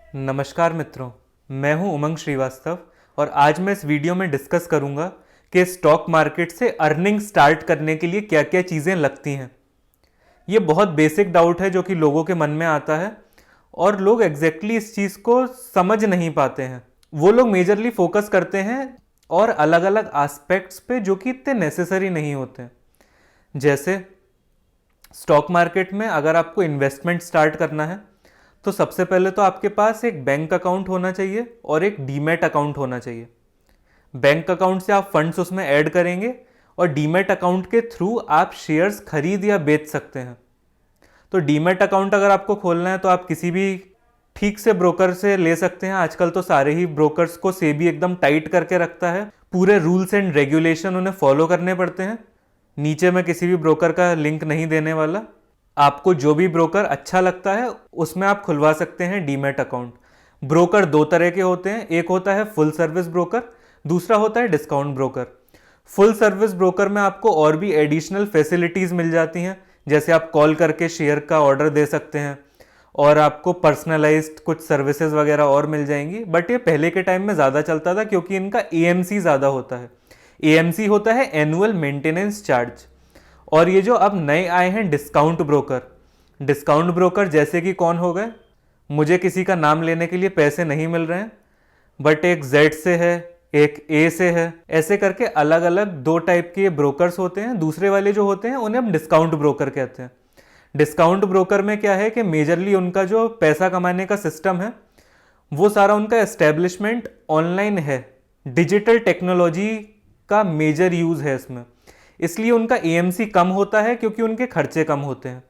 नमस्कार मित्रों, मैं हूं उमंग श्रीवास्तव और आज मैं इस वीडियो में डिस्कस करूंगा कि स्टॉक मार्केट से अर्निंग स्टार्ट करने के लिए क्या क्या चीज़ें लगती हैं। ये बहुत बेसिक डाउट है जो कि लोगों के मन में आता है और लोग एग्जैक्टली इस चीज़ को समझ नहीं पाते हैं। वो लोग मेजरली फोकस करते हैं और अलग अलग एस्पेक्ट्स पे जो कि इतने नेसेसरी नहीं होते हैं। जैसे स्टॉक मार्केट में अगर आपको इन्वेस्टमेंट स्टार्ट करना है तो सबसे पहले तो आपके पास एक बैंक अकाउंट होना चाहिए और एक डीमैट अकाउंट होना चाहिए। बैंक अकाउंट से आप फंड्स उसमें ऐड करेंगे और डीमैट अकाउंट के थ्रू आप शेयर्स खरीद या बेच सकते हैं। तो डीमैट अकाउंट अगर आपको खोलना है तो आप किसी भी ठीक से ब्रोकर से ले सकते हैं। आजकल तो सारे ही ब्रोकर्स को सेबी एकदम टाइट करके रखता है, पूरे रूल्स एंड रेगुलेशन उन्हें फॉलो करने पड़ते हैं। नीचे मैं किसी भी ब्रोकर का लिंक नहीं देने वाला। आपको जो भी ब्रोकर अच्छा लगता है उसमें आप खुलवा सकते हैं डीमैट अकाउंट। ब्रोकर दो तरह के होते हैं, एक होता है फुल सर्विस ब्रोकर, दूसरा होता है discount broker. Full service broker में आपको और भी एडिशनल फैसिलिटीज़ मिल जाती हैं, जैसे आप कॉल करके शेयर का ऑर्डर दे सकते हैं और आपको पर्सनलाइज्ड कुछ सर्विसेज वगैरह और मिल जाएंगी। बट ये पहले के टाइम में ज़्यादा चलता था क्योंकि इनका एएमसी ज़्यादा होता है। एएमसी होता है एनुअल मेंटेनेंस चार्ज। और ये जो अब नए आए हैं डिस्काउंट ब्रोकर जैसे कि कौन हो गए, मुझे किसी का नाम लेने के लिए पैसे नहीं मिल रहे हैं, बट एक जेड से है, एक ए से है, ऐसे करके अलग अलग दो टाइप के ब्रोकर्स होते हैं। दूसरे वाले जो होते हैं उन्हें हम डिस्काउंट ब्रोकर कहते हैं। डिस्काउंट ब्रोकर में क्या है कि मेजरली उनका जो पैसा कमाने का सिस्टम है वो सारा उनका एस्टेब्लिशमेंट ऑनलाइन है। डिजिटल टेक्नोलॉजी का मेजर यूज़ है इसमें, इसलिए उनका एएमसी कम होता है क्योंकि उनके खर्चे कम होते हैं।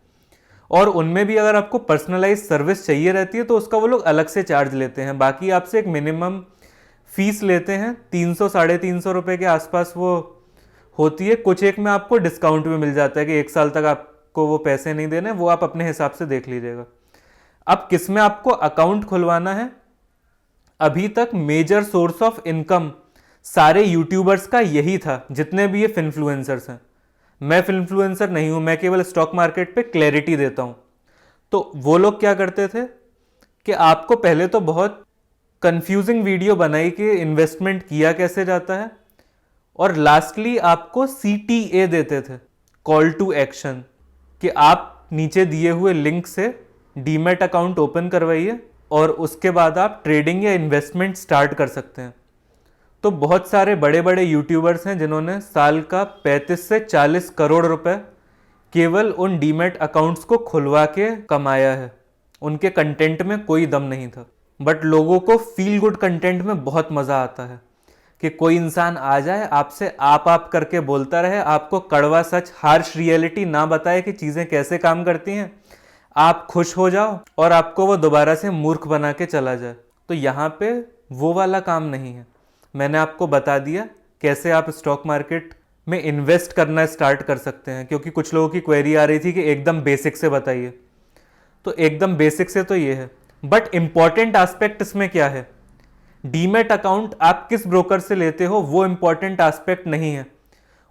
और उनमें भी अगर आपको पर्सनलाइज सर्विस चाहिए रहती है तो उसका वो लोग अलग से चार्ज लेते हैं। बाकी आपसे एक मिनिमम फीस लेते हैं, 300-350 रुपये के आसपास वो होती है। कुछ एक में आपको डिस्काउंट भी मिल जाता है कि 1 साल तक आपको वो पैसे नहीं देने, वो आप अपने हिसाब से देख लीजिएगा। अब किस में आपको अकाउंट खुलवाना है, अभी तक मेजर सोर्स ऑफ इनकम सारे यूट्यूबर्स का यही था, जितने भी ये फिन्फ्लुएंसर्स हैं। मैं फिन्फ्लुएंसर नहीं हूं, मैं केवल स्टॉक मार्केट पे क्लैरिटी देता हूं। तो वो लोग क्या करते थे कि आपको पहले तो बहुत कंफ्यूजिंग वीडियो बनाई कि इन्वेस्टमेंट किया कैसे जाता है, और लास्टली आपको सीटीए देते थे, कॉल टू एक्शन, कि आप नीचे दिए हुए लिंक से डीमैट अकाउंट ओपन करवाइए और उसके बाद आप ट्रेडिंग या इन्वेस्टमेंट स्टार्ट कर सकते हैं। तो बहुत सारे बड़े बड़े यूट्यूबर्स हैं जिन्होंने साल का 35 से 40 करोड़ रुपए केवल उन डीमैट अकाउंट्स को खुलवा के कमाया है। उनके कंटेंट में कोई दम नहीं था, बट लोगों को फील गुड कंटेंट में बहुत मज़ा आता है कि कोई इंसान आ जाए, आपसे आप करके बोलता रहे, आपको कड़वा सच, हार्श रियलिटी ना बताए कि चीज़ें कैसे काम करती हैं, आप खुश हो जाओ और आपको वो दोबारा से मूर्ख बना के चला जाए। तो यहाँ पे वो वाला काम नहीं है। मैंने आपको बता दिया कैसे आप स्टॉक मार्केट में इन्वेस्ट करना स्टार्ट कर सकते हैं, क्योंकि कुछ लोगों की क्वेरी आ रही थी कि एकदम बेसिक से बताइए। तो एकदम बेसिक से तो ये है, बट इंपॉर्टेंट एस्पेक्ट इसमें क्या है, डीमैट अकाउंट आप किस ब्रोकर से लेते हो वो इंपॉर्टेंट एस्पेक्ट नहीं है।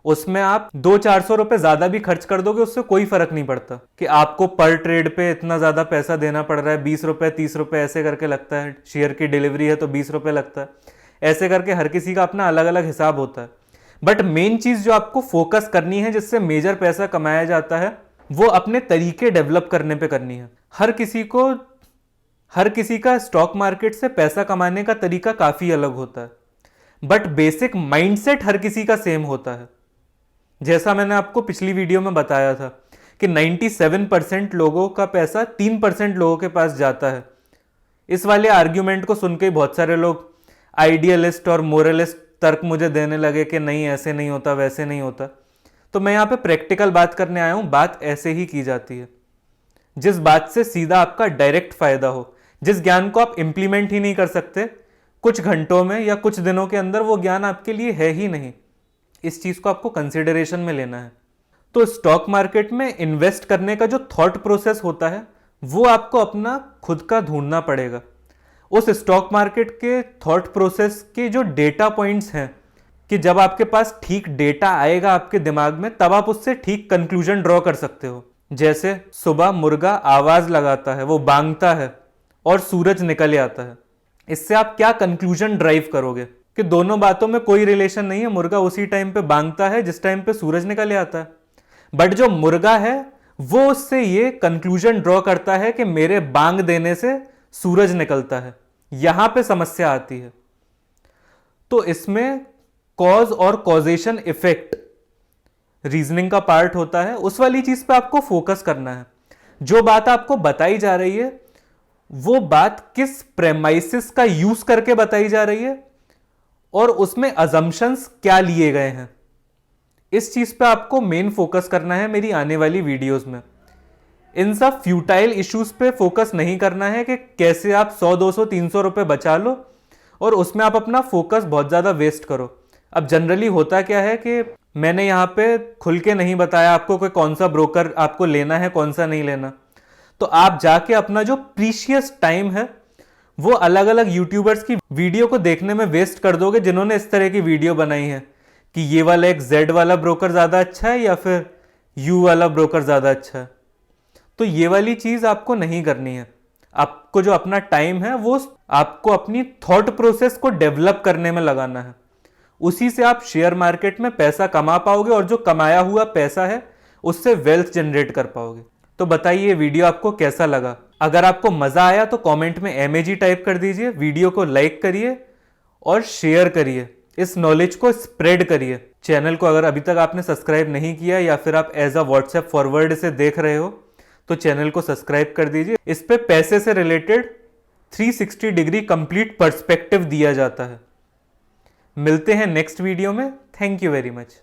उसमें आप 200-400 रुपए ज्यादा भी खर्च कर दोगे, उससे कोई फर्क नहीं पड़ता कि आपको पर ट्रेड पे इतना ज्यादा पैसा देना पड़ रहा है, 20 रुपए 30 रुपए ऐसे करके लगता है। शेयर की डिलीवरी है तो 20 रुपए लगता है। ऐसे करके हर किसी का अपना अलग अलग हिसाब होता है। बट मेन चीज जो आपको फोकस करनी है, जिससे मेजर पैसा कमाया जाता है, वो अपने तरीके डेवलप करने पे करनी है। हर किसी का स्टॉक मार्केट से पैसा कमाने का तरीका काफी अलग होता है, बट बेसिक माइंडसेट हर किसी का सेम होता है। जैसा मैंने आपको पिछली वीडियो में बताया था कि 97% लोगों का पैसा 3% लोगों के पास जाता है। इस वाले आर्ग्यूमेंट को सुनकर ही बहुत सारे लोग आइडियलिस्ट और मोरलिस्ट तर्क मुझे देने लगे कि नहीं, ऐसे नहीं होता, वैसे नहीं होता। तो मैं यहाँ पे प्रैक्टिकल बात करने आया हूँ। बात ऐसे ही की जाती है, जिस बात से सीधा आपका डायरेक्ट फायदा हो, जिस ज्ञान को आप इंप्लीमेंट ही नहीं कर सकते कुछ घंटों में या कुछ दिनों के अंदर, वो ज्ञान आपके लिए है ही नहीं। इस चीज को आपको कंसिडरेशन में लेना है। तो स्टॉक मार्केट में इन्वेस्ट करने का जो थॉट प्रोसेस होता है वो आपको अपना खुद का ढूंढना पड़ेगा। उस स्टॉक मार्केट के थॉट प्रोसेस के जो डेटा पॉइंट्स हैं, कि जब आपके पास ठीक डेटा आएगा आपके दिमाग में, तब आप उससे ठीक कंक्लूजन ड्रॉ कर सकते हो। जैसे सुबह मुर्गा आवाज लगाता है, वो बांगता है और सूरज निकल आता है। इससे आप क्या कंक्लूजन ड्राइव करोगे कि दोनों बातों में कोई रिलेशन नहीं है, मुर्गा उसी टाइम पे बांगता है जिस टाइम पे सूरज निकल आता है। बट जो मुर्गा है वो उससे ये कंक्लूजन ड्रॉ करता है कि मेरे बांग देने से सूरज निकलता है। यहां पे समस्या आती है। तो इसमें कॉज और कॉजेशन इफेक्ट रीजनिंग का पार्ट होता है, उस वाली चीज पे आपको फोकस करना है। जो बात आपको बताई जा रही है वो बात किस प्रेमाइसिस का यूज करके बताई जा रही है और उसमें अजम्पशंस क्या लिए गए हैं, इस चीज पे आपको मेन फोकस करना है मेरी आने वाली वीडियोस में। इन सब फ्यूटाइल इश्यूज पे फोकस नहीं करना है कि कैसे आप 100 200 300 रुपए बचा लो और उसमें आप अपना फोकस बहुत ज्यादा वेस्ट करो। अब जनरली होता क्या है कि मैंने यहाँ पे खुल के नहीं बताया आपको कि कौन सा ब्रोकर आपको लेना है कौन सा नहीं लेना, तो आप जाके अपना जो प्रीशियस टाइम है वो अलग अलग यूट्यूबर्स की वीडियो को देखने में वेस्ट कर दोगे जिन्होंने इस तरह की वीडियो बनाई है कि ये वाला एक जेड वाला ब्रोकर ज्यादा अच्छा है या फिर यू वाला ब्रोकर ज्यादा अच्छा है। तो ये वाली चीज आपको नहीं करनी है। आपको जो अपना टाइम है वो आपको अपनी थॉट प्रोसेस को डेवलप करने में लगाना है। उसी से आप शेयर मार्केट में पैसा कमा पाओगे और जो कमाया हुआ पैसा है उससे वेल्थ जनरेट कर पाओगे। तो बताइए ये वीडियो आपको कैसा लगा। अगर आपको मजा आया तो कमेंट में एमएजी टाइप कर दीजिए, वीडियो को लाइक करिए और शेयर करिए, इस नॉलेज को स्प्रेड करिए। चैनल को अगर अभी तक आपने सब्सक्राइब नहीं किया या फिर आप एज अ व्हाट्सएप फॉरवर्ड से देख रहे हो तो चैनल को सब्सक्राइब कर दीजिए। इस पे पैसे से रिलेटेड 360 डिग्री कंप्लीट पर्सपेक्टिव दिया जाता है। मिलते हैं नेक्स्ट वीडियो में। Thank you very much.